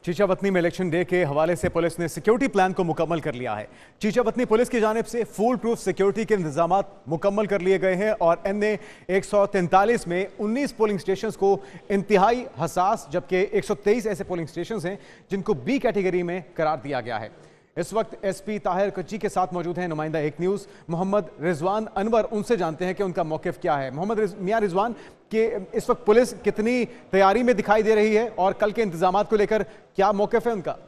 चीचावतनी में election day के हवाले से पुलिस ने सिक्योरिटी प्लान को मुकम्मल कर लिया है। चीचावतनी पुलिस की जानिब से फुल प्रूफ सिक्योरिटी के इंतजाम मुकम्मल कर लिए गए हैं और एनए 143 में 19 पोलिंग स्टेशंस को इंतहाई हसास, जबकि 123 ऐसे पोलिंग स्टेशंस हैं जिनको बी कैटेगरी में करार दिया गया है। इस वक्त एसपी ताहिर कच्ची के साथ मौजूद हैं नुमाइंदा एक न्यूज़ मोहम्मद रिजवान अनवर। उनसे जानते हैं कि उनका मौक़िफ़ क्या है। मोहम्मद मियां रिजवान, कि इस वक्त पुलिस कितनी तैयारी में दिखाई दे रही है और कल के इंतजामात को लेकर क्या मौक़िफ़ है उनका?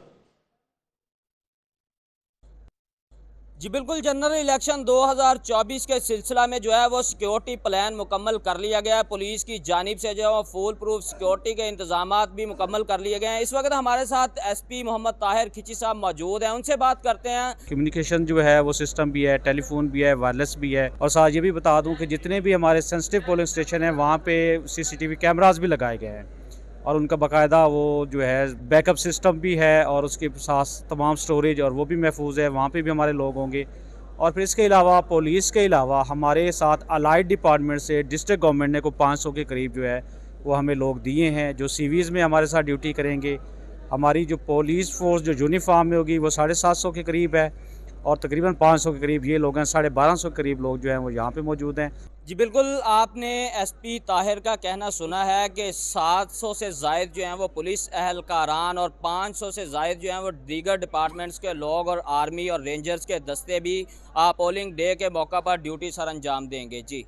जी बिल्कुल, जनरल इलेक्शन 2024 के सिलसिला में जो है वो सिक्योरिटी प्लान मुकम्मल कर लिया गया है। पुलिस की जानिब से जो है फुल प्रूफ सिक्योरिटी के इंतजामात भी मुकम्मल कर लिए गए हैं। इस वक्त हमारे साथ एसपी मोहम्मद ताहिर खिची साहब मौजूद हैं, उनसे बात करते हैं। कम्युनिकेशन जो है वो सिस्टम भी है, टेलीफोन भी है, वायरलेस भी है। और साथ ये भी बता दूं कि जितने भी हमारे सेंसिटिव पोलिंग स्टेशन हैं वहाँ पे CCTV कैमरास भी लगाए गए हैं और उनका बाकायदा वो जो है बैकअप सिस्टम भी है और उसके साथ तमाम स्टोरेज और वो भी महफूज है। वहाँ पे भी हमारे लोग होंगे। और फिर इसके अलावा पुलिस के अलावा हमारे साथ अलाइड डिपार्टमेंट से डिस्ट्रिक्ट गवर्नमेंट ने को 500 के करीब जो है वो हमें लोग दिए हैं जो सीवीज़ में हमारे साथ ड्यूटी करेंगे। हमारी जो पुलिस फोर्स जो यूनिफॉर्म में होगी वो 750 के करीब है और तकरीबन 500 के करीब ये लोग हैं। 1250 के करीब लोग जो हैं वो यहाँ पे मौजूद हैं। जी बिल्कुल, आपने एसपी ताहिर का कहना सुना है कि 700 से ज़ायद जो हैं वो पुलिस एहलकारान और 500 से ज़ायद जो हैं वो दीगर डिपार्टमेंट्स के लोग और आर्मी और रेंजर्स के दस्ते भी पोलिंग डे के मौका पर ड्यूटी सर अंजाम देंगे। जी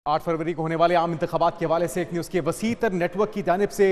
8 फरवरी को होने वाले आम इंतखाबात के हवाले से एक न्यूज़ के वसी तर नेटवर्क की जानिब से